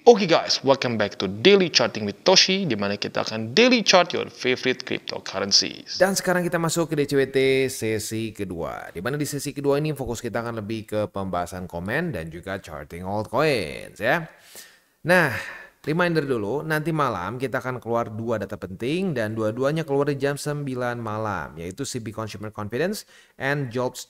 Oke guys, welcome back to Daily Charting with Toshi, di mana kita akan daily chart your favorite cryptocurrencies. Dan sekarang kita masuk ke DCWT sesi kedua, di mana di sesi kedua ini fokus kita akan lebih ke pembahasan komen dan juga charting altcoins ya. Nah, reminder dulu, nanti malam kita akan keluar dua data penting dan dua-duanya keluar di jam 9 malam, yaitu CB Consumer Confidence and Jolts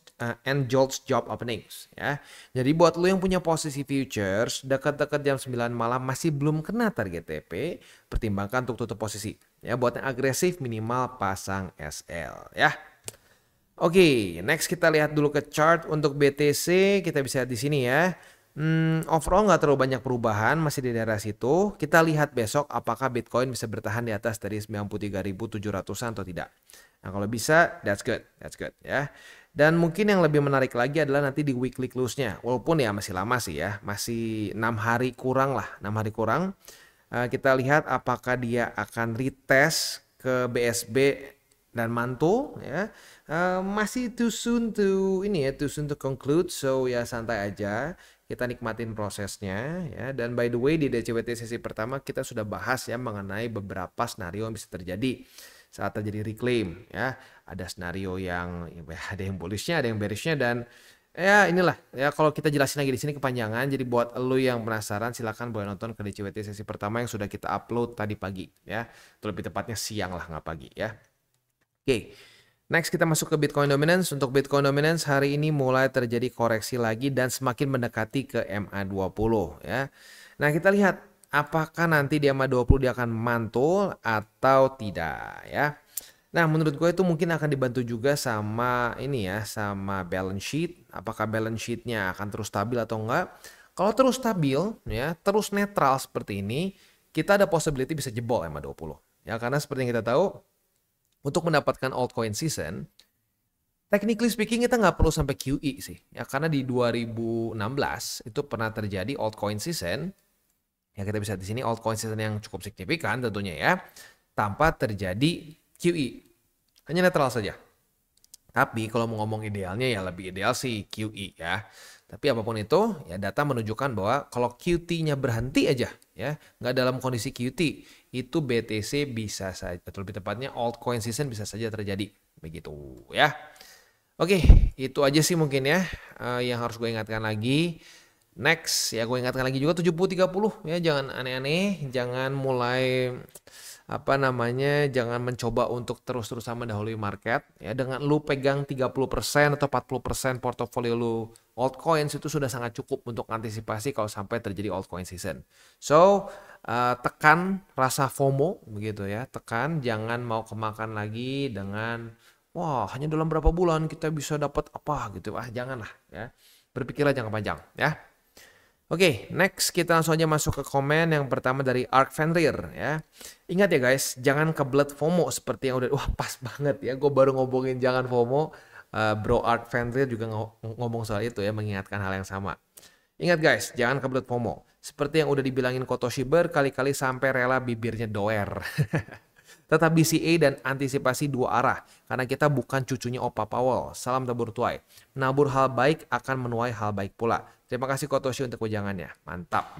Job Openings ya. Jadi buat lo yang punya posisi futures dekat-dekat jam 9 malam masih belum kena target TP, pertimbangkan untuk tutup posisi. Ya, buat yang agresif minimal pasang SL ya. Oke, next kita lihat dulu ke chart untuk BTC, kita bisa lihat di sini ya. Overall nggak terlalu banyak perubahan, masih di daerah situ. Kita lihat besok apakah Bitcoin bisa bertahan di atas dari 93.700-an atau tidak. Nah, kalau bisa, that's good ya. Dan mungkin yang lebih menarik lagi adalah nanti di weekly close-nya. Walaupun ya masih lama sih ya, masih 6 hari kurang lah, 6 hari kurang. Kita lihat apakah dia akan retest ke BSB dan mantul ya. Masih too soon to conclude, so ya santai aja. Kita nikmatin prosesnya ya. Dan by the way di DCWT sesi pertama kita sudah bahas ya mengenai beberapa skenario yang bisa terjadi saat terjadi reclaim ya. Ada skenario yang ada yang bullishnya, ada yang bearishnya, dan ya inilah ya, kalau kita jelasin lagi di sini kepanjangan. Jadi buat lo yang penasaran silakan boleh nonton ke DCWT sesi pertama yang sudah kita upload tadi pagi ya. Atau lebih tepatnya siang lah, nggak pagi ya. Oke. Next kita masuk ke Bitcoin Dominance. Untuk Bitcoin Dominance hari ini mulai terjadi koreksi lagi dan semakin mendekati ke MA20 ya. Nah, kita lihat apakah nanti di MA20 dia akan mantul atau tidak ya. Nah, menurut gue itu mungkin akan dibantu juga sama ini ya, sama balance sheet. Apakah balance sheetnya akan terus stabil atau enggak? Kalau terus stabil ya, terus netral seperti ini, kita ada possibility bisa jebol MA20 ya, karena seperti yang kita tahu, untuk mendapatkan altcoin season, technically speaking kita nggak perlu sampai QE sih ya, karena di 2016 itu pernah terjadi altcoin season ya. Kita bisa di sini altcoin season yang cukup signifikan tentunya ya, tanpa terjadi QE, hanya netral saja. Tapi kalau mau ngomong idealnya ya lebih ideal sih QE ya. Tapi apapun itu ya, data menunjukkan bahwa kalau QT-nya berhenti aja ya, nggak dalam kondisi QT, itu BTC bisa saja, atau lebih tepatnya altcoin season bisa saja terjadi begitu ya. Oke, itu aja sih mungkin ya yang harus gue ingatkan lagi. Next ya, gue ingatkan lagi juga 70-30 ya, jangan aneh-aneh, jangan mulai jangan mencoba untuk terus-terusan mendahului market ya. Dengan lu pegang 30% atau 40% portofolio lu altcoins itu sudah sangat cukup untuk antisipasi kalau sampai terjadi altcoin season. So tekan rasa FOMO begitu ya, tekan, jangan mau kemakan lagi dengan wah hanya dalam berapa bulan kita bisa dapat apa gitu. Janganlah ya, berpikirlah jangka panjang ya. Oke, next kita langsung aja masuk ke komen. Yang pertama dari Ark Fenrir ya. Ingat ya guys, jangan kebelet FOMO seperti yang udah, wah pas banget ya, gue baru ngomongin jangan FOMO. Bro Ark Fenrir juga ngomong soal itu ya, mengingatkan hal yang sama. Ingat guys, jangan kebelet FOMO. Seperti yang udah dibilangin Kotoshi berkali-kali sampai rela bibirnya doer. Tetap DCA dan antisipasi dua arah, karena kita bukan cucunya Opa Powell. Salam tabur tuai. Menabur hal baik akan menuai hal baik pula. Terima kasih Kotoshi untuk wejangannya. Mantap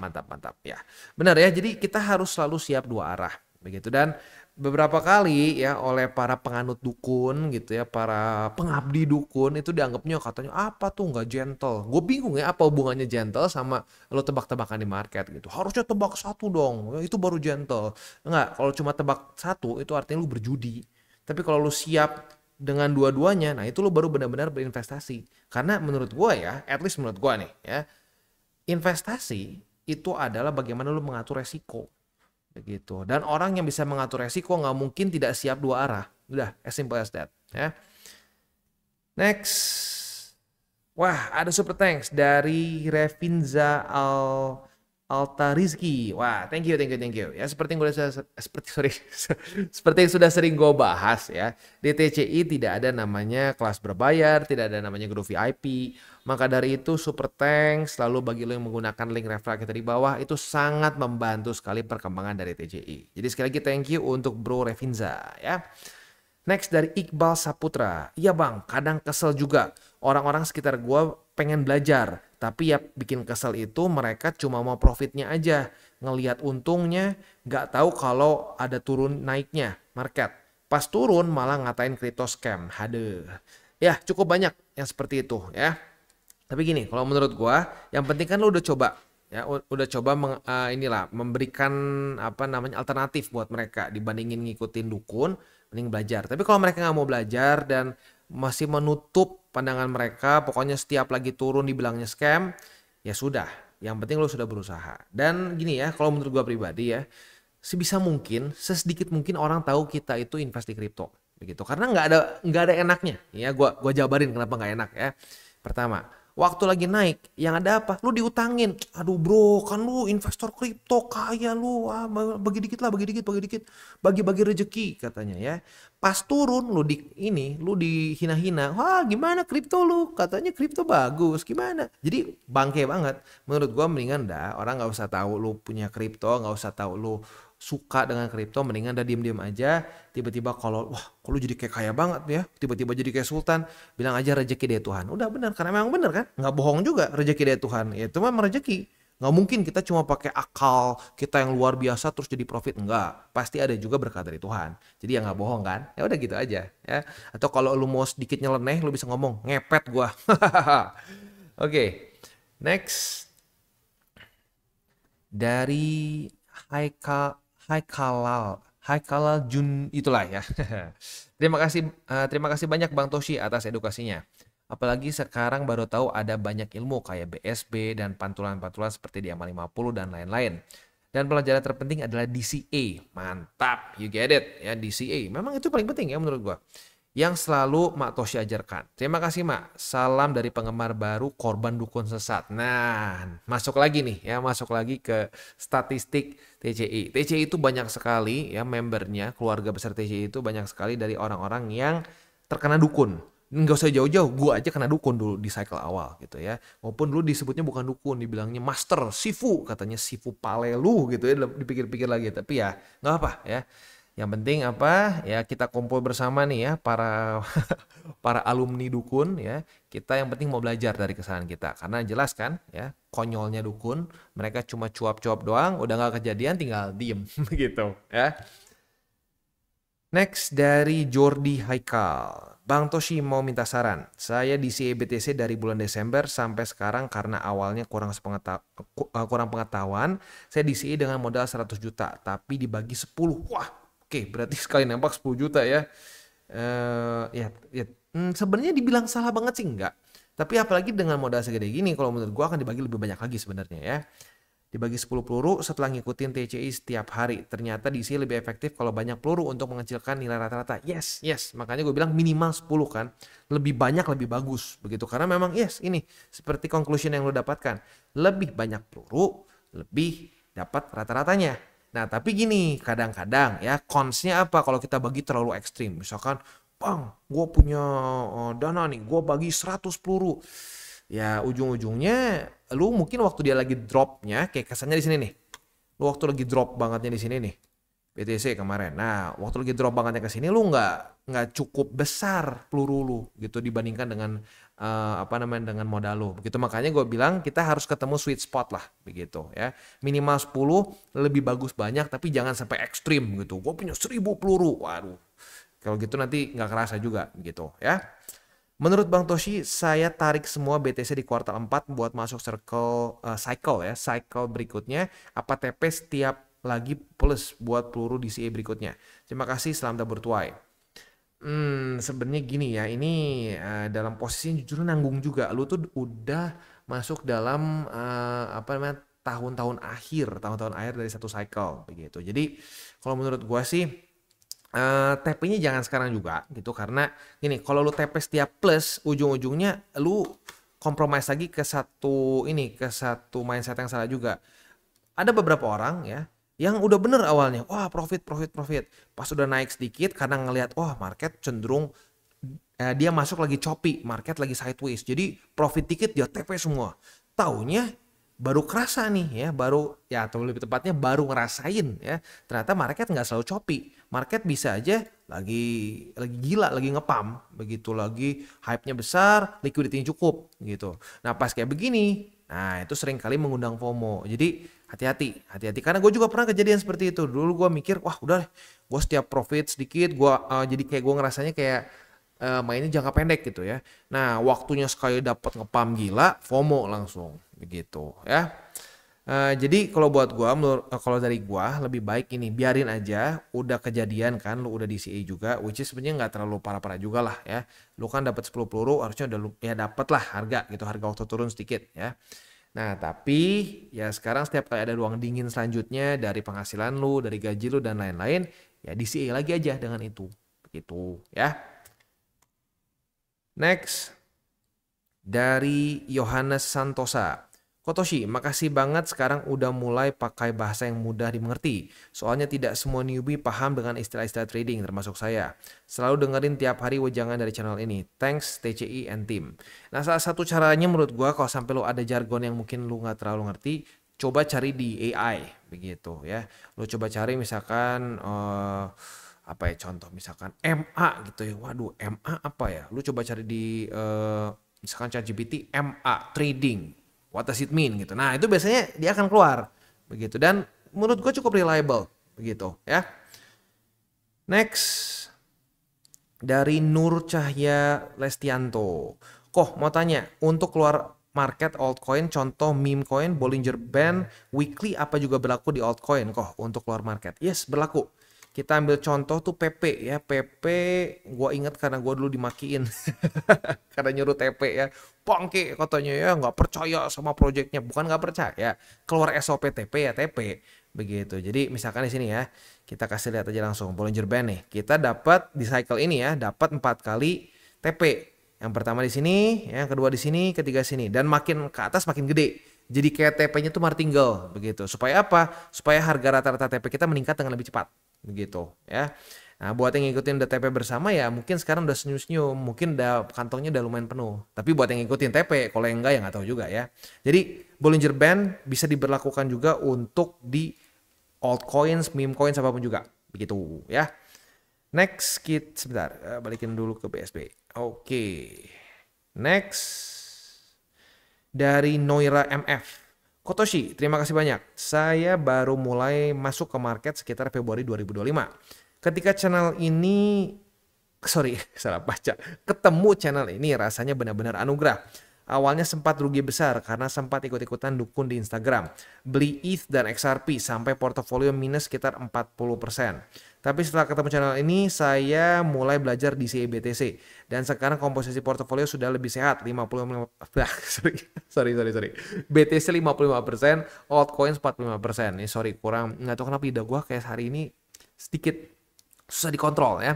ya. Benar ya, jadi kita harus selalu siap dua arah begitu. Dan beberapa kali ya oleh para penganut dukun gitu ya, para pengabdi dukun itu dianggapnya katanya apa tuh nggak gentle. Gue bingung ya, apa hubungannya gentle sama lo tebak-tebakan di market gitu. Harusnya tebak satu dong, itu baru gentle. Enggak, kalau cuma tebak satu itu artinya lu berjudi. Tapi kalau lu siap dengan dua-duanya, nah itu lu baru benar-benar berinvestasi. Karena menurut gue ya, at least menurut gue nih ya, investasi itu adalah bagaimana lu mengatur resiko begitu. Dan orang yang bisa mengatur resiko nggak mungkin tidak siap dua arah. Udah, as simple as that ya. Next, wah ada super thanks dari Revinza Altarizki. Wah, thank you. Ya, seperti yang sudah sering gue bahas ya, di TCI tidak ada namanya kelas berbayar, tidak ada namanya grup VIP. Maka dari itu super thanks selalu bagi lo yang menggunakan link referral kita di bawah, itu sangat membantu sekali perkembangan dari TCI. Jadi sekali lagi thank you untuk Bro Revinza ya. Next dari Iqbal Saputra. Iya bang, kadang kesel juga. Orang-orang sekitar gue pengen belajar, Tapi ya bikin kesel itu mereka cuma mau profitnya aja. Ngelihat untungnya, nggak tahu kalau ada turun naiknya market. Pas turun malah ngatain crypto scam. Haduh. Ya cukup banyak yang seperti itu ya. Tapi gini, kalau menurut gua, yang penting kan lu udah coba ya, udah coba memberikan apa namanya alternatif buat mereka dibandingin ngikutin dukun, mending belajar. Tapi kalau mereka nggak mau belajar dan masih menutup pandangan mereka, pokoknya setiap lagi turun dibilangnya scam, ya sudah. Yang penting lu sudah berusaha. Dan gini ya, kalau menurut gua pribadi ya, sebisa mungkin, sesedikit mungkin orang tahu kita itu invest di kripto, begitu. Karena nggak ada enaknya. Ya, gua jabarin kenapa nggak enak ya. Pertama, waktu lagi naik, yang ada apa? Lu diutangin. Aduh bro, kan lu investor kripto kaya lu. Bagi dikit lah, bagi dikit, bagi dikit. Bagi-bagi rezeki katanya ya. Pas turun lu dihina-hina. Wah, gimana kripto lu? Katanya kripto bagus. Gimana? Jadi bangke banget. Menurut gua mendingan dah orang nggak usah tahu lu punya kripto, nggak usah tahu lu suka dengan kripto, mendingan dah diem-diem aja. Tiba-tiba kalau wah kalau jadi kayak kaya banget ya, tiba-tiba jadi kayak sultan, bilang aja rezeki dari Tuhan. Udah benar, karena memang benar kan, nggak bohong juga rezeki dari Tuhan. Ya itu memang rezeki. Nggak mungkin kita cuma pakai akal kita yang luar biasa terus jadi profit, enggak. Pasti ada juga berkat dari Tuhan. Jadi ya nggak bohong kan. Ya udah gitu aja ya. Atau kalau lu mau sedikit nyeleneh, lu bisa ngomong ngepet gua. Oke. Next dari Haikalal Jun itulah ya. Terima kasih banyak Bang Toshi atas edukasinya. Apalagi sekarang baru tahu ada banyak ilmu kayak BSB dan pantulan-pantulan seperti di Amal 50 dan lain-lain. Dan pelajaran terpenting adalah DCA. Mantap, you get it ya, DCA. Memang itu paling penting ya menurut gua. Yang selalu Mak Toshi ajarkan. Terima kasih Mak. Salam dari penggemar baru korban dukun sesat. Nah, masuk lagi nih ya, masuk lagi ke statistik TCI. TCI itu banyak sekali ya membernya, keluarga besar TCI itu banyak sekali dari orang-orang yang terkena dukun. Nggak usah jauh-jauh, gue aja kena dukun dulu di cycle awal gitu ya. Maupun dulu disebutnya bukan dukun, dibilangnya master, sifu, katanya sifu palelu gitu ya, dipikir-pikir lagi. Tapi ya nggak apa ya. Yang penting apa ya, kita kumpul bersama nih ya para para alumni dukun ya. Kita yang penting mau belajar dari kesalahan kita. Karena jelas kan ya, konyolnya dukun, mereka cuma cuap-cuap doang, udah nggak kejadian tinggal diem gitu ya. Next dari Jordi Haikal. Bang Toshi mau minta saran. Saya di CBTC dari bulan Desember sampai sekarang karena awalnya kurang pengetahuan. Saya DCE dengan modal 100 juta tapi dibagi 10. Wah, oke, berarti sekali nembak 10 juta ya. Sebenarnya dibilang salah banget sih enggak. Tapi apalagi dengan modal segede gini, kalau menurut gua akan dibagi lebih banyak lagi sebenarnya ya. Dibagi 10 peluru setelah ngikutin TCI setiap hari. Ternyata DC lebih efektif kalau banyak peluru untuk mengecilkan nilai rata-rata. Yes. Makanya gue bilang minimal 10 kan. Lebih banyak lebih bagus. Begitu. Karena memang yes ini seperti conclusion yang lo dapatkan. Lebih banyak peluru, lebih dapat rata-ratanya. Nah tapi gini, kadang-kadang ya cons-nya apa kalau kita bagi terlalu ekstrim. Misalkan, bang gue punya dana nih, gue bagi 100 peluru. Ya ujung-ujungnya lu mungkin waktu dia lagi dropnya kayak kesannya di sini nih. Lu waktu lagi drop bangetnya di sini nih. BTC kemarin. Nah, waktu lagi drop bangetnya ke sini lu nggak cukup besar peluru lu gitu dibandingkan dengan dengan modal lu. Begitu makanya gue bilang kita harus ketemu sweet spot lah begitu ya. Minimal 10 lebih bagus banyak tapi jangan sampai ekstrim gitu. Gue punya 1000 peluru. Waduh. Kalau gitu nanti nggak kerasa juga gitu ya. Menurut Bang Toshi, saya tarik semua BTC di kuartal 4 buat masuk cycle berikutnya. Apa TP setiap lagi plus buat peluru DCA berikutnya. Terima kasih, selamat bertuai. Sebenarnya gini ya, ini dalam posisi jujur nanggung juga. Lu tuh udah masuk dalam tahun-tahun akhir dari satu cycle begitu. Jadi kalau menurut gua sih TP-nya jangan sekarang juga gitu, karena gini, kalau lu TP setiap plus ujung-ujungnya lu compromise lagi ke satu mindset yang salah juga. Ada beberapa orang ya yang udah bener awalnya, wah profit, pas udah naik sedikit karena ngelihat wah market cenderung dia masuk lagi choppy, market lagi sideways, jadi profit dikit dia TP semua. Taunya baru kerasa nih ya, baru ya atau lebih tepatnya baru ngerasain ya. Ternyata market nggak selalu choppy. Market bisa aja lagi gila, lagi ngepam, begitu lagi hype-nya besar, liquidity-nya cukup gitu. Nah, pas kayak begini, nah itu sering kali mengundang FOMO. Jadi hati-hati karena gue juga pernah kejadian seperti itu. Dulu gue mikir, wah udah gue setiap profit sedikit gue jadi kayak gue ngerasanya kayak mainnya jangka pendek gitu ya. Nah, waktunya sekali dapat ngepam gila, FOMO langsung begitu ya. Jadi kalau buat gua, kalau dari gua lebih baik ini biarin aja, udah kejadian kan, lu udah DCA juga, which is sebenarnya nggak terlalu parah-parah juga lah ya. Lu kan dapat 10 peluru, harusnya udah ya dapat lah harga gitu, harga waktu turun sedikit ya. Nah tapi ya sekarang setiap kali ada ruang dingin selanjutnya dari penghasilan lu, dari gaji lu dan lain-lain, ya DCA lagi aja dengan itu, begitu ya. Next dari Yohanes Santosa. Kotoshi, makasih banget sekarang udah mulai pakai bahasa yang mudah dimengerti. Soalnya tidak semua newbie paham dengan istilah-istilah trading, termasuk saya. Selalu dengerin tiap hari wejangan dari channel ini. Thanks TCI and team. Nah, salah satu caranya menurut gua kalau sampai lo ada jargon yang mungkin lu nggak terlalu ngerti, coba cari di AI, begitu ya. Lo coba cari misalkan apa ya contoh, misalkan MA gitu ya. Waduh, MA apa ya? Lu coba cari di misalkan ChatGPT MA trading. What does it mean gitu. Nah, itu biasanya dia akan keluar begitu dan menurut gue cukup reliable begitu ya. Next dari Nur Cahya Lestianto. Kok mau tanya, untuk keluar market altcoin contoh meme coin, Bollinger Band, weekly apa juga berlaku di altcoin kok untuk keluar market? Yes, berlaku. Kita ambil contoh tuh PP ya. PP gue inget karena gue dulu dimakiin karena nyuruh TP ya. Bangke katanya ya, nggak percaya sama proyeknya. Bukan nggak percaya, keluar SOP TP ya TP begitu. Jadi misalkan di sini ya, kita kasih lihat aja langsung Bollinger Band nih. Kita dapat di cycle ini ya, dapat 4 kali TP. Yang pertama di sini, yang kedua di sini, ketiga sini, dan makin ke atas makin gede. Jadi kayak TP-nya tuh martingale begitu. Supaya apa? Supaya harga rata-rata TP kita meningkat dengan lebih cepat begitu ya. Nah, buat yang ngikutin TP bersama ya mungkin sekarang udah senyum-senyum, mungkin udah kantongnya udah lumayan penuh. Tapi buat yang ngikutin TP, kalau yang enggak ya nggak tahu juga ya. Jadi Bollinger Band bisa diberlakukan juga untuk di altcoins, meme coins apapun juga, begitu ya. Next sebentar, balikin dulu ke BSB. Oke. Next dari Noira MF. Kotoshi, terima kasih banyak. Saya baru mulai masuk ke market sekitar Februari 2025. Ketika channel ini, salah baca. Ketemu channel ini rasanya benar-benar anugerah. Awalnya sempat rugi besar karena sempat ikut-ikutan dukun di Instagram. Beli ETH dan XRP sampai portofolio minus sekitar 40%. Tapi setelah ketemu channel ini, saya mulai belajar di BTC. Dan sekarang komposisi portofolio sudah lebih sehat. 55, sorry. BTC 55%, altcoins 45%. Ini sorry, kurang, nggak tahu kenapa ide gue kayak hari ini sedikit susah dikontrol ya.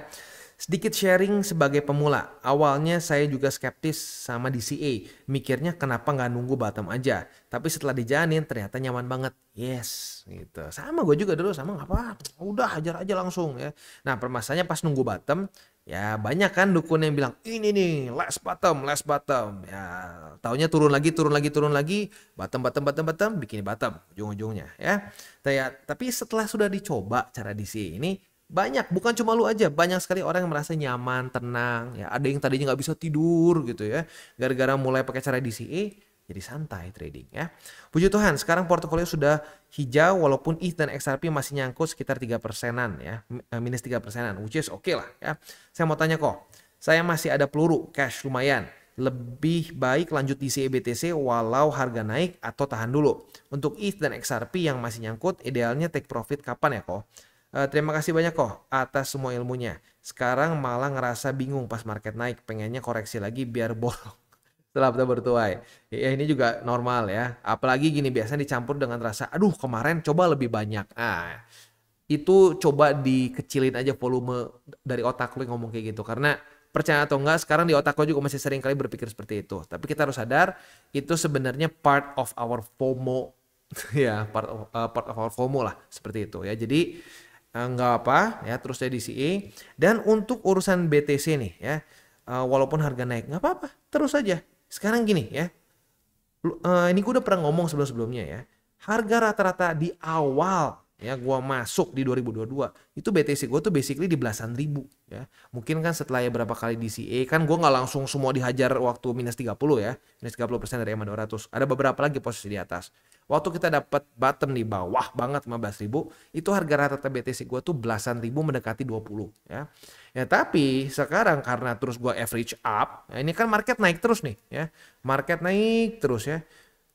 Sedikit sharing sebagai pemula. Awalnya saya juga skeptis sama DCA. Mikirnya kenapa nggak nunggu bottom aja. Tapi setelah dijalanin ternyata nyaman banget. Yes, gitu. Sama gue juga dulu sama nggak apa. Udah hajar aja langsung ya. Nah permasalahannya pas nunggu bottom. Ya banyak kan dukun yang bilang ini nih last bottom. Ya taunya turun lagi. Bottom. Bikin bottom ujung-ujungnya ya. Tapi setelah sudah dicoba cara DCA ini. Banyak, bukan cuma lu aja, banyak sekali orang yang merasa nyaman, tenang, ya. Ada yang tadinya nggak bisa tidur gitu ya, gara-gara mulai pakai cara DCA, jadi santai trading ya. Puji Tuhan, sekarang portofolio sudah hijau walaupun ETH dan XRP masih nyangkut sekitar 3%-an ya, minus 3%-an, which is oke lah ya. Saya mau tanya kok, saya masih ada peluru, cash lumayan. Lebih baik lanjut DCA BTC walau harga naik atau tahan dulu. Untuk ETH dan XRP yang masih nyangkut, idealnya take profit kapan ya kok? Terima kasih banyak kok atas semua ilmunya. Sekarang malah ngerasa bingung pas market naik. Pengennya koreksi lagi biar bolong setelah kita bertuai. Ya ini juga normal ya. Apalagi gini biasanya dicampur dengan rasa aduh kemarin coba lebih banyak. Itu coba dikecilin aja volume dari otak lu ngomong kayak gitu. Karena percaya atau enggak sekarang di otak lu juga masih sering kali berpikir seperti itu. Tapi kita harus sadar itu sebenarnya part of our FOMO. Ya part of our FOMO lah seperti itu ya. Jadi nggak apa ya terus saya DCA. Dan untuk urusan BTC nih ya walaupun harga naik nggak apa-apa terus aja. Sekarang gini ya, Ini gue udah pernah ngomong sebelum-sebelumnya ya. Harga rata-rata di awal ya gue masuk di 2022 itu BTC gue tuh basically di belasan ribu ya. Mungkin kan setelah ya berapa kali DCA kan gue nggak langsung semua dihajar waktu minus 30 ya. Minus 30% dari MA200. Ada beberapa lagi posisi di atas. Waktu kita dapat bottom di bawah banget 15.000, itu harga rata-rata BTC gue tuh belasan ribu mendekati 20 ya. Ya tapi sekarang karena terus gue average up, ya ini kan market naik terus nih ya. Market naik terus ya.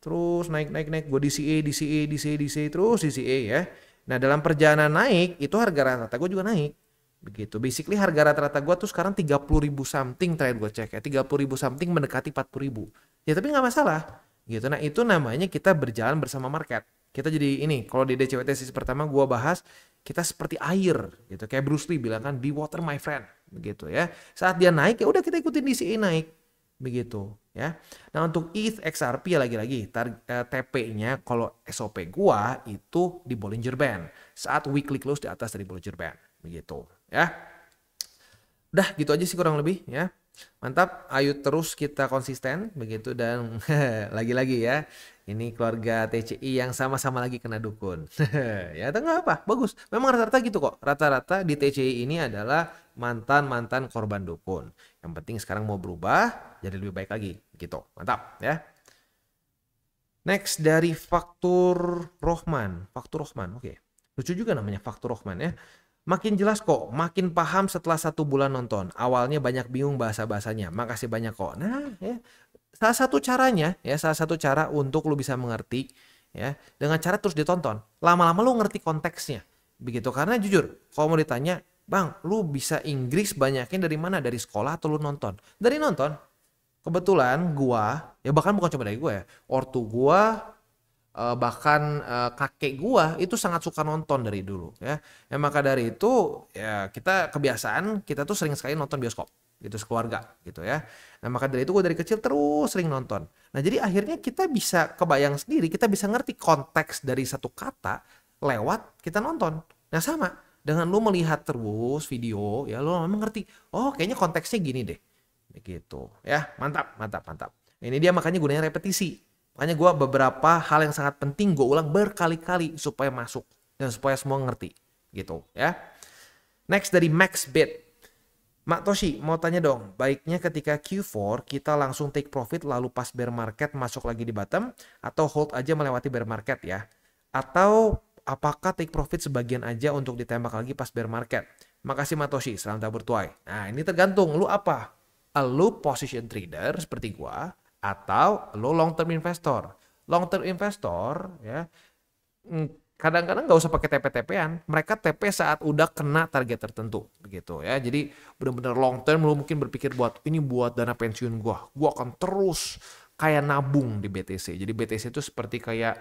Terus naik gue DCA terus DCA ya. Nah, dalam perjalanan naik itu harga rata-rata gue juga naik. Begitu. Basically harga rata-rata gue tuh sekarang 30.000 something terakhir gue cek ya. 30.000 something mendekati 40.000. Ya tapi nggak masalah. Gitu. Nah itu namanya kita berjalan bersama market. Kita jadi ini, kalau di DCWT sesi pertama gue bahas, kita seperti air gitu. Kayak Bruce Lee bilang kan, be water my friend. Begitu ya. Saat dia naik ya udah kita ikutin DCA naik. Begitu ya. Nah untuk ETH XRP ya lagi-lagi TP-nya kalau SOP gua itu di Bollinger Band. Saat weekly close di atas dari Bollinger Band. Begitu ya. Udah gitu aja sih kurang lebih ya. Mantap, ayo terus kita konsisten begitu dan lagi-lagi ya. Ini keluarga TCI yang sama-sama lagi kena dukun. Ya itu nggak apa, bagus. Memang rata-rata gitu kok. Rata-rata di TCI ini adalah mantan-mantan korban dukun. Yang penting sekarang mau berubah jadi lebih baik lagi gitu. Mantap ya. Next dari Faktur Rohman. Faktur Rohman, oke. Lucu juga namanya Faktur Rohman ya. Makin jelas kok, makin paham setelah 1 bulan nonton. Awalnya banyak bingung bahasa-bahasanya. Makasih banyak kok. Nah, ya. Salah satu caranya, ya, salah satu cara untuk lu bisa mengerti, ya, dengan cara terus ditonton. Lama-lama lu ngerti konteksnya. Begitu, karena jujur, kalau mau ditanya, Bang, lu bisa Inggris banyaknya dari mana? Dari sekolah atau lu nonton? Dari nonton. Kebetulan gua, ya bahkan bukan cuma dari gua ya, ortu gua, bahkan kakek gua itu sangat suka nonton dari dulu ya. Ya maka dari itu ya kita kebiasaan kita tuh sering sekali nonton bioskop gitu sekeluarga gitu ya. Nah maka dari itu gua dari kecil terus sering nonton. Nah jadi akhirnya kita bisa kebayang sendiri, kita bisa ngerti konteks dari satu kata lewat kita nonton. Nah sama dengan lu melihat terus video ya lu memang ngerti. Oh kayaknya konteksnya gini deh. Begitu ya. Mantap, mantap, mantap. Ini dia makanya gunanya repetisi. Makanya gue beberapa hal yang sangat penting gue ulang berkali-kali supaya masuk dan supaya semua ngerti gitu ya. Next dari MaxBit. Mak Toshi mau tanya dong, baiknya ketika Q4 kita langsung take profit lalu pas bear market masuk lagi di bottom atau hold aja melewati bear market ya? Atau apakah take profit sebagian aja untuk ditembak lagi pas bear market? Makasih Mak Toshi, salam tabur tuai. Nah ini tergantung lu apa? Lu position trader seperti gua atau lo long term investor. Long term investor ya kadang-kadang nggak usah pakai TP-TP-an, mereka TP saat udah kena target tertentu begitu ya. Jadi benar-benar long term lo mungkin berpikir buat ini buat dana pensiun gua akan terus kayak nabung di BTC. Jadi BTC itu seperti kayak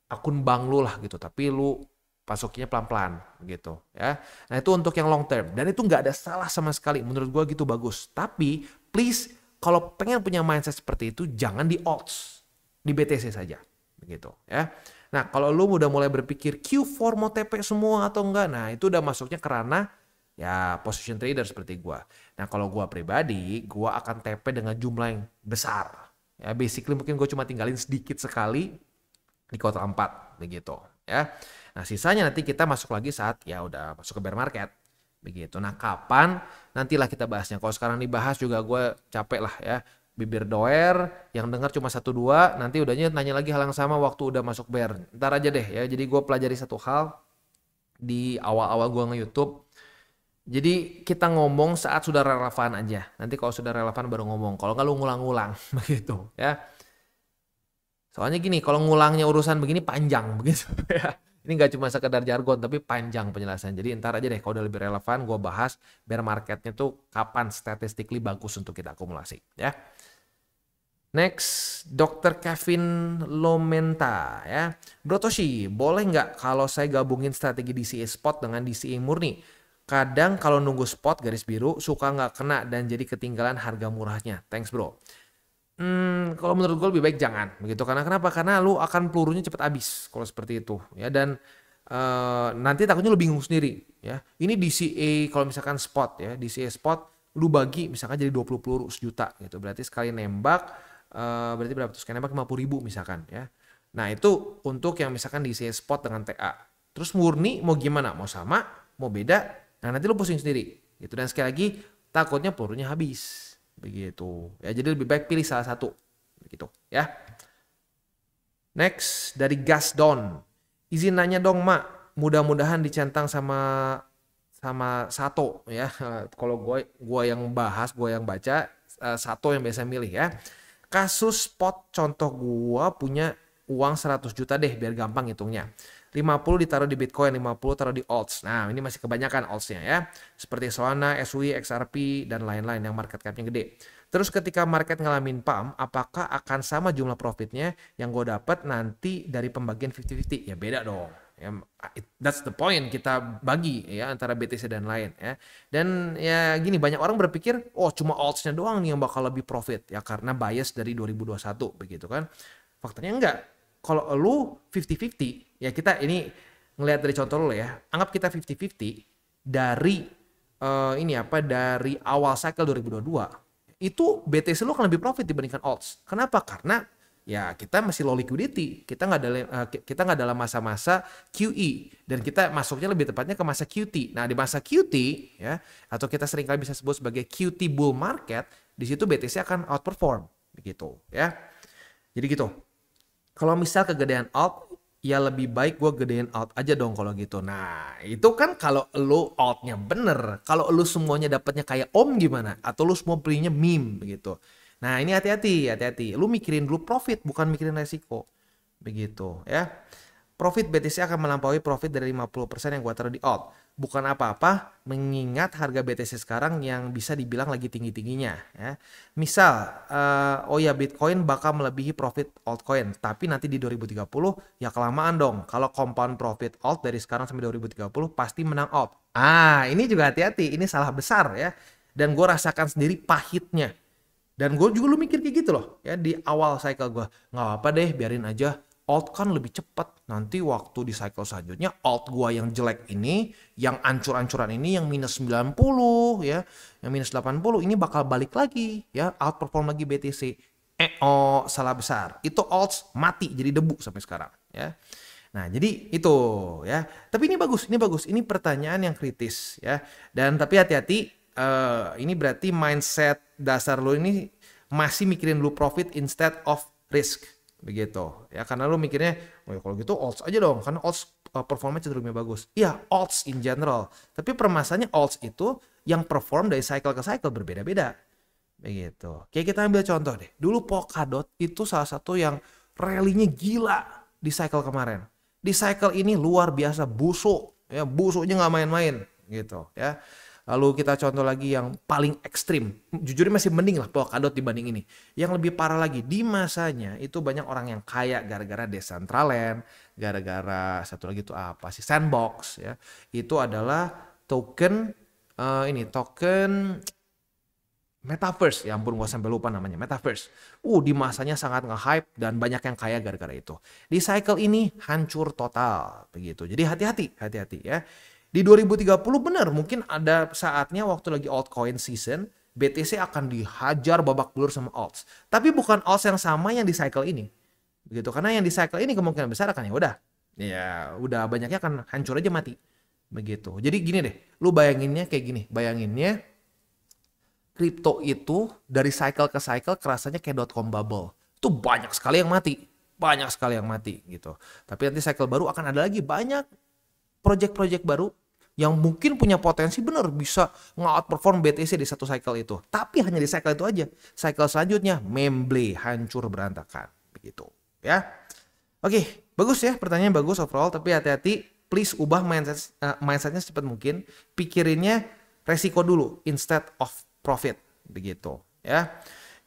akun bank lu lah gitu, tapi lu masukinnya pelan-pelan gitu ya. Nah itu untuk yang long term dan itu nggak ada salah sama sekali menurut gua gitu bagus. Tapi please kalau pengen punya mindset seperti itu, jangan di odds, di BTC saja, begitu ya. Nah, kalau lu udah mulai berpikir Q4 mau TP semua atau enggak, nah itu udah masuknya ke ranah ya position trader seperti gua. Nah, kalau gua pribadi, gua akan TP dengan jumlah yang besar. Ya, basically mungkin gua cuma tinggalin sedikit sekali di kuartal 4, begitu ya. Nah, sisanya nanti kita masuk lagi saat ya udah masuk ke bear market. Begitu. Nah kapan nantilah kita bahasnya. Kalau sekarang dibahas juga gue capek lah ya. Bibir doer yang dengar cuma 1-2 nanti udahnya nanya lagi hal yang sama waktu udah masuk bear. Ntar aja deh ya. Jadi gue pelajari satu hal di awal-awal gue nge-YouTube. Jadi kita ngomong saat sudah relevan aja. Nanti kalau sudah relevan baru ngomong. Kalau nggak lu ngulang-ngulang begitu ya. Soalnya gini, kalau ngulangnya urusan begini panjang begitu ya. Ini nggak cuma sekedar jargon, tapi panjang penjelasan. Jadi ntar aja deh, kalau udah lebih relevan, gue bahas bear marketnya tuh kapan statistically bagus untuk kita akumulasi. Ya. Next, Dr. Kevin Lomenta. Ya. Bro Toshi, boleh nggak kalau saya gabungin strategi DCA spot dengan DCA murni? Kadang kalau nunggu spot garis biru, suka nggak kena dan jadi ketinggalan harga murahnya. Thanks bro. Kalau menurut gue lebih baik jangan begitu karena kenapa? Karena lu akan pelurunya cepat habis kalau seperti itu ya dan nanti takutnya lu bingung sendiri ya. Ini DCA kalau misalkan spot ya, DCA spot lu bagi misalkan jadi 20 peluru sejuta gitu. Berarti sekali nembak berarti berapa tuh? Scan nembak 50.000 misalkan ya. Nah itu untuk yang misalkan diisi spot dengan TA. Terus murni mau gimana? Mau sama? Mau beda? Nah nanti lu pusing sendiri. Gitu. Dan sekali lagi takutnya pelurunya habis. Begitu. Ya jadi lebih baik pilih salah satu. Begitu ya. Next dari Gasdon. Izin nanya dong Mak. Mudah-mudahan dicentang sama Sato ya. Kalau gue yang bahas, gue yang baca, Sato yang biasa milih ya. Kasus spot contoh gue punya uang 100 juta deh biar gampang hitungnya. 50 ditaruh di Bitcoin, 50 taruh di alts. Nah ini masih kebanyakan altsnya ya. Seperti Solana, SUI, XRP, dan lain-lain yang market capnya gede. Terus ketika market ngalamin pump, apakah akan sama jumlah profitnya yang gue dapat nanti dari pembagian 50-50? Ya beda dong. Ya, that's the point, kita bagi ya antara BTC dan lain ya. Dan ya gini, banyak orang berpikir oh cuma altsnya doang nih yang bakal lebih profit ya karena bias dari 2021 begitu kan. Faktanya enggak. Kalau lu 50-50 ya, kita ini ngelihat dari contoh lu ya. Anggap kita 50-50 dari dari awal cycle 2022 itu BTC lu akan lebih profit dibandingkan alts. Kenapa? Karena ya kita masih low liquidity, kita nggak dalam masa-masa QE dan kita masuknya lebih tepatnya ke masa QT. Nah di masa QT ya, atau kita seringkali bisa sebut sebagai QT bull market, di situ BTC akan outperform begitu ya. Jadi gitu. Kalau misal kegedean alt, ya lebih baik gue gedein alt aja dong kalau gitu. Nah itu kan kalau lu altnya bener. Kalau lu semuanya dapatnya kayak Om gimana? Atau lu semua belinya meme begitu. Nah ini hati-hati. Lu mikirin dulu profit, bukan mikirin resiko. Begitu ya. Profit BTC akan melampaui profit dari 50% yang gue taruh di alt. Bukan apa-apa mengingat harga BTC sekarang yang bisa dibilang lagi tinggi-tingginya ya. Misal Bitcoin bakal melebihi profit altcoin, tapi nanti di 2030 ya kelamaan dong. Kalau compound profit alt dari sekarang sampai 2030 pasti menang alt. Ini juga hati-hati, ini salah besar ya. Dan gue rasakan sendiri pahitnya. Dan gue juga lu mikir kayak gitu loh ya di awal cycle gue. Nggak apa deh, biarin aja. Alt kan lebih cepat. Nanti waktu di cycle selanjutnya alt gua yang jelek ini, yang ancur-ancuran ini, yang minus 90 ya, yang minus 80 ini bakal balik lagi ya, outperform lagi BTC. Salah besar. Itu alts mati jadi debu sampai sekarang ya. Nah, jadi itu ya. Tapi ini bagus. Ini pertanyaan yang kritis ya. Dan tapi hati-hati, ini berarti mindset dasar lo ini masih mikirin lu profit instead of risk. Begitu ya, karena lu mikirnya kalau gitu alts aja dong karena alts performanya cenderungnya bagus. Iya, alts in general, tapi permasalahannya alts itu yang perform dari cycle ke cycle berbeda-beda begitu. Kayak kita ambil contoh deh, dulu Polkadot itu salah satu yang rally-nya gila di cycle kemarin. Di cycle ini luar biasa busuk ya, busuknya nggak main-main gitu ya. Lalu kita contoh lagi yang paling ekstrim. Jujur masih mending lah Polkadot dibanding ini. Yang lebih parah lagi, di masanya itu banyak orang yang kaya gara-gara Decentraland, gara-gara satu lagi itu apa sih, Sandbox ya. Itu adalah token token Metaverse. Ya ampun, gue sampai lupa namanya, Metaverse. Di masanya sangat nge-hype dan banyak yang kaya gara-gara itu. Di cycle ini hancur total begitu. Jadi hati-hati ya. Di 2030 benar mungkin ada saatnya waktu lagi altcoin season, BTC akan dihajar babak belur sama alts. Tapi bukan alts yang sama yang di cycle ini. Begitu, karena yang di cycle ini kemungkinan besar akan udah banyaknya akan hancur aja mati. Begitu. Jadi gini deh, lu bayanginnya kayak gini. Bayanginnya kripto itu dari cycle ke cycle kerasanya kayak .com bubble. Itu banyak sekali yang mati gitu. Tapi nanti cycle baru akan ada lagi banyak project-project baru yang mungkin punya potensi bener bisa nge-outperform BTC di satu cycle itu. Tapi hanya di cycle itu aja. Cycle selanjutnya memble, hancur berantakan. Begitu ya. Oke, bagus ya, pertanyaannya bagus overall. Tapi hati-hati, please ubah mindsetnya secepat mungkin. Pikirinnya resiko dulu instead of profit. Begitu ya.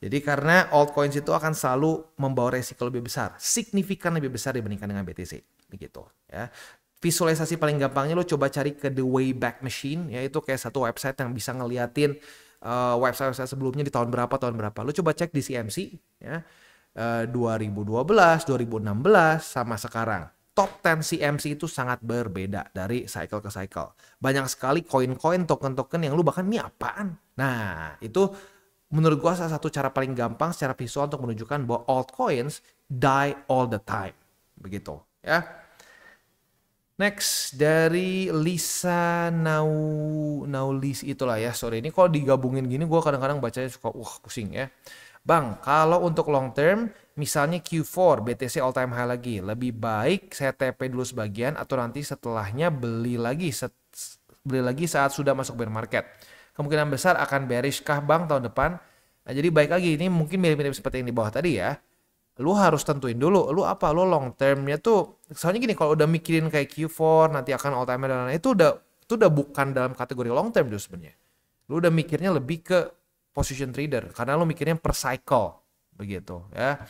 Jadi karena altcoins itu akan selalu membawa resiko lebih besar. Signifikan lebih besar dibandingkan dengan BTC. Begitu ya. Visualisasi paling gampangnya lo coba cari ke The Wayback Machine, ya itu kayak satu website yang bisa ngeliatin website sebelumnya di tahun berapa. Lo coba cek di CMC ya, 2012, 2016 sama sekarang. Top 10 CMC itu sangat berbeda dari cycle ke cycle. Banyak sekali koin-koin, token-token yang lu bahkan ini apaan? Nah itu menurut gua salah satu cara paling gampang secara visual untuk menunjukkan bahwa altcoins die all the time. Begitu ya. Next dari Lisa Naulis itulah ya. Sorry, ini kalau digabungin gini gue kadang-kadang bacanya suka pusing ya. Bang, kalau untuk long term misalnya Q4 BTC all time high lagi, lebih baik saya TP dulu sebagian atau nanti setelahnya beli lagi saat sudah masuk bear market. Kemungkinan besar akan bearish kah Bang tahun depan? Nah, jadi baik lagi ini mungkin mirip-mirip seperti yang di bawah tadi ya. Lu harus tentuin dulu, lu long termnya tuh, soalnya gini kalau udah mikirin kayak Q4 nanti akan all time dan lain-lain, itu udah bukan dalam kategori long term tuh sebenarnya. Lu udah mikirnya lebih ke position trader karena lu mikirnya per cycle begitu ya.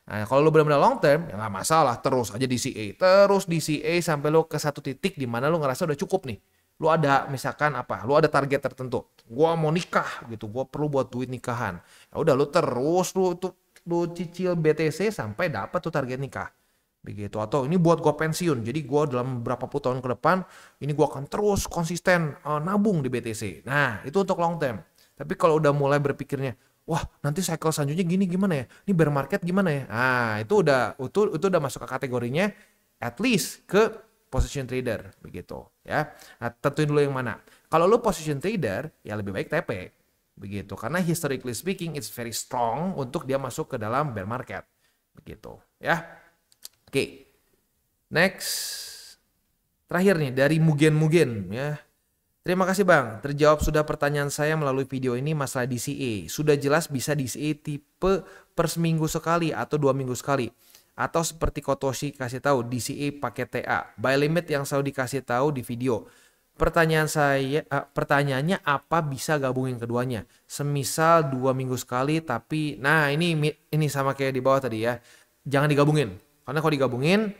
Nah, kalau lu benar-benar long term ya nggak masalah, terus aja DCA sampai lu ke satu titik di mana lu ngerasa udah cukup nih. Lu ada misalkan lu ada target tertentu. Gua mau nikah gitu, gua perlu buat duit nikahan. Ya udah lu cicil BTC sampai dapat tuh target nikah. Begitu. Atau ini buat gua pensiun. Jadi gua dalam berapa puluh tahun ke depan ini gua akan terus konsisten nabung di BTC. Nah, itu untuk long term. Tapi kalau udah mulai berpikirnya, wah, nanti cycle selanjutnya gini gimana ya? Ini bear market gimana ya? Nah, itu udah masuk ke kategorinya at least ke position trader begitu, ya. Nah, tentuin dulu yang mana. Kalau lu position trader, ya lebih baik TP. Begitu, karena historically speaking it's very strong untuk dia masuk ke dalam bear market begitu ya. Oke. Next, terakhir nih dari Mugen ya. Terima kasih Bang, terjawab sudah pertanyaan saya melalui video ini masalah DCA. Sudah jelas bisa DCA tipe per seminggu sekali atau 2 minggu sekali. Atau seperti Kotoshi kasih tahu DCA pakai TA, buy limit yang selalu dikasih tahu di video. Pertanyaannya apa bisa gabungin keduanya? Semisal 2 minggu sekali tapi nah ini sama kayak di bawah tadi ya. Jangan digabungin. Karena kalau digabungin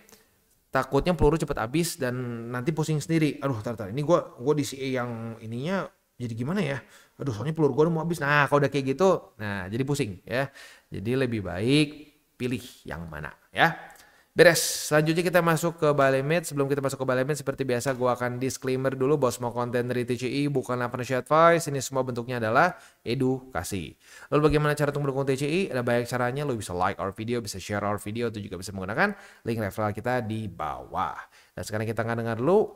takutnya peluru cepat habis dan nanti pusing sendiri. Aduh, tar. Ini gua DCA yang ininya jadi gimana ya? Aduh, soalnya peluru gua udah mau habis. Nah, kalau udah kayak gitu, nah jadi pusing ya. Jadi lebih baik pilih yang mana ya. Beres, selanjutnya kita masuk ke buy limit. Sebelum kita masuk ke buy limit, seperti biasa gue akan disclaimer dulu bahwa semua konten dari TCI bukanlah financial advice. Ini semua bentuknya adalah edukasi. Lalu bagaimana cara untuk mendukung TCI? Ada banyak caranya. Lo bisa like our video, bisa share our video, itu juga bisa menggunakan link referral kita di bawah. Dan sekarang kita akan dengar dulu.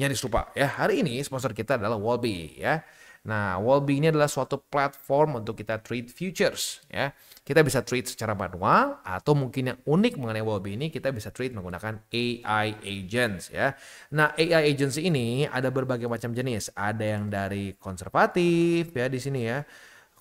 Nyaris lupa ya. Hari ini sponsor kita adalah Wallbe ya. Nah, Wallbe ini adalah suatu platform untuk kita trade futures ya. Kita bisa trade secara manual atau mungkin yang unik mengenai Wallbe ini kita bisa trade menggunakan AI agents ya. Nah, AI agents ini ada berbagai macam jenis. Ada yang dari konservatif ya di sini ya.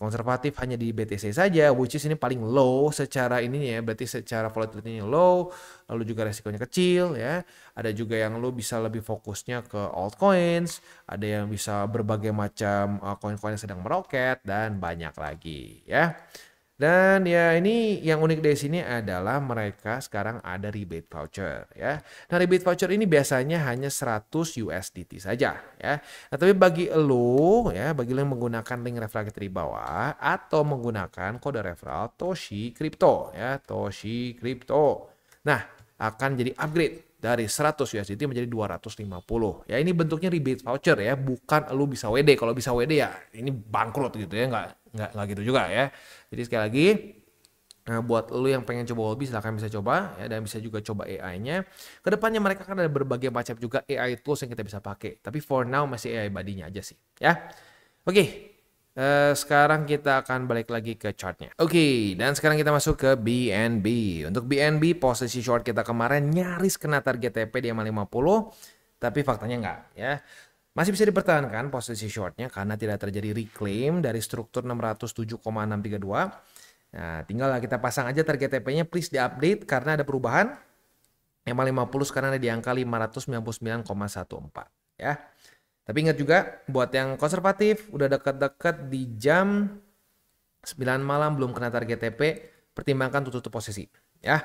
Konservatif hanya di BTC saja, which is ini paling low secara ini ya, berarti secara volatility-nya low, lalu juga resikonya kecil ya. Ada juga yang lo bisa lebih fokusnya ke altcoins, ada yang bisa berbagai macam koin-koin yang sedang meroket dan banyak lagi ya. Dan ya ini yang unik dari sini adalah mereka sekarang ada rebate voucher ya. Nah, rebate voucher ini biasanya hanya 100 USDT saja ya. Nah, tapi bagi lo yang menggunakan link referral kita di bawah atau menggunakan kode referral Toshi Crypto ya, Toshi Crypto. Nah, akan jadi upgrade dari 100 USDT menjadi 250. Ya, ini bentuknya rebate voucher ya, bukan lu bisa WD. Kalau bisa WD ya ini bangkrut gitu ya, nggak gitu juga ya. Jadi sekali lagi, buat lu yang pengen coba Wallbe silahkan bisa coba ya, dan bisa juga coba AI-nya. Kedepannya mereka kan ada berbagai macam juga AI tools yang kita bisa pakai. Tapi for now masih AI body-nya aja sih ya. Oke. Sekarang kita akan balik lagi ke chartnya. Oke, dan sekarang kita masuk ke BNB. Untuk BNB posisi short kita kemarin nyaris kena target TP di MA50, tapi faktanya enggak ya. Masih bisa dipertahankan posisi shortnya karena tidak terjadi reclaim dari struktur 607,632. Nah, tinggal kita pasang aja target TP-nya, please diupdate karena ada perubahan. MA50 sekarang ada di angka 599,14 ya. Tapi ingat juga buat yang konservatif udah dekat-dekat di jam 9 malam belum kena target TP, pertimbangkan tutup posisi ya.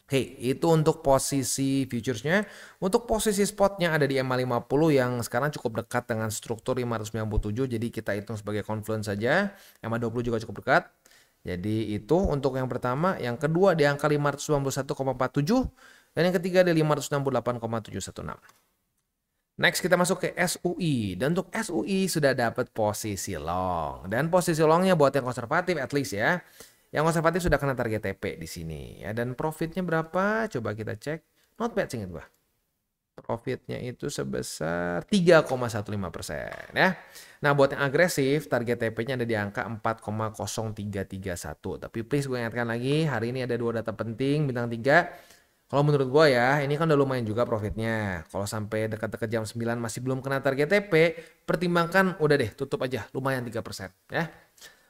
Oke, itu untuk posisi futuresnya. Untuk posisi spotnya ada di MA50 yang sekarang cukup dekat dengan struktur 597, jadi kita hitung sebagai confluence saja. MA20 juga cukup dekat. Jadi itu untuk yang pertama, yang kedua di angka 591,47 dan yang ketiga di 568,716. Next kita masuk ke SUI. Dan untuk SUI sudah dapat posisi long. Dan posisi longnya buat yang konservatif at least ya. Yang konservatif sudah kena target TP di sini ya. Dan profitnya berapa? Coba kita cek. Not bad singkat gua. Profitnya itu sebesar 3,15% ya. Nah buat yang agresif target TP-nya ada di angka 4,0331. Tapi please gue ingatkan lagi, hari ini ada 2 data penting bintang 3. Kalau menurut gue ya, ini kan udah lumayan juga profitnya. Kalau sampai dekat-dekat jam 9 masih belum kena target TP, pertimbangkan udah deh tutup aja, lumayan 3% ya.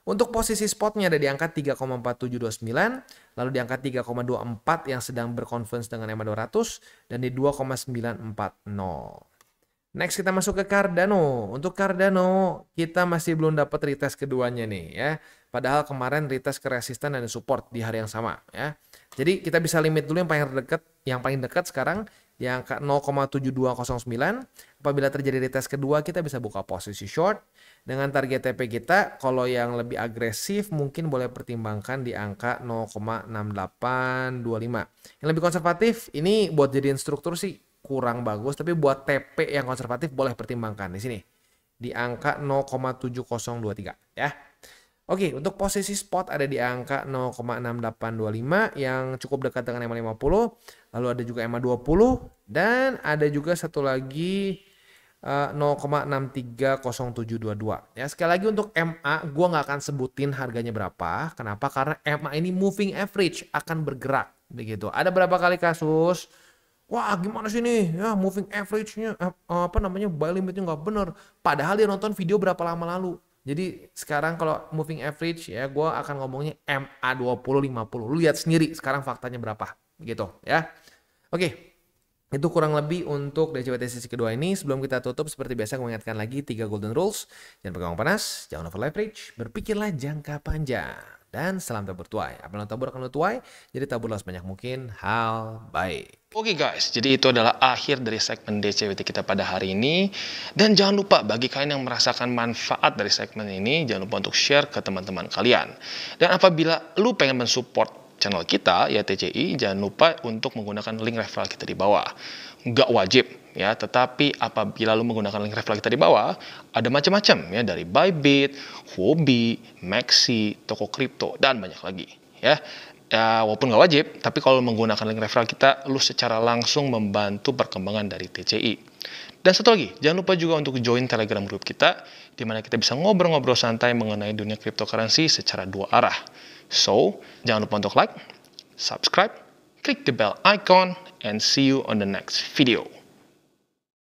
Untuk posisi spotnya ada di angka 3,4729, lalu di angka 3,24 yang sedang berconference dengan EMA 200, dan di 2,940. Next kita masuk ke Cardano. Untuk Cardano kita masih belum dapat retest keduanya nih ya. Padahal kemarin retest ke resisten dan support di hari yang sama ya. Jadi kita bisa limit dulu yang paling dekat sekarang di angka 0,7209. Apabila terjadi retest kedua kita bisa buka posisi short. Dengan target TP kita kalau yang lebih agresif mungkin boleh pertimbangkan di angka 0,6825. Yang lebih konservatif ini buat jadiin struktur sih kurang bagus, tapi buat TP yang konservatif boleh pertimbangkan di sini di angka 0,7023 ya. Oke, untuk posisi spot ada di angka 0,6825 yang cukup dekat dengan EMA 50, lalu ada juga EMA 20 dan ada juga satu lagi 0,630722 ya. Sekali lagi untuk MA gua nggak akan sebutin harganya berapa. Kenapa? Karena MA ini moving average akan bergerak begitu. Ada berapa kali kasus wah gimana sih nih ya moving average-nya buy limitnya nggak bener. Padahal dia nonton video berapa lama lalu. Jadi sekarang kalau moving average ya gue akan ngomongnya MA 20-50. Lu lihat sendiri sekarang faktanya berapa gitu ya. Oke. Itu kurang lebih untuk DCWT sesi kedua ini. Sebelum kita tutup seperti biasa gue ingatkan lagi 3 golden rules. Jangan pegang panas, jangan over leverage, berpikirlah jangka panjang. Dan salam tabur tuai. Apa yang lo tabur akan lo tuai, jadi taburlah sebanyak mungkin hal baik. Oke guys, jadi itu adalah akhir dari segmen DCWT kita pada hari ini. Dan jangan lupa bagi kalian yang merasakan manfaat dari segmen ini, jangan lupa untuk share ke teman-teman kalian. Dan apabila lu pengen mensupport channel kita, ya TCI, jangan lupa untuk menggunakan link referral kita di bawah. Nggak wajib, ya, tetapi apabila lu menggunakan link referral kita di bawah, ada macam-macam, ya, dari Bybit, Huobi, Maxi, toko kripto, dan banyak lagi, ya. Ya, walaupun nggak wajib, tapi kalau menggunakan link referral kita, lu secara langsung membantu perkembangan dari TCI. Dan satu lagi, jangan lupa juga untuk join Telegram group kita, di mana kita bisa ngobrol-ngobrol santai mengenai dunia cryptocurrency secara 2 arah. So, jangan lupa untuk like, subscribe, click the bell icon, and see you on the next video.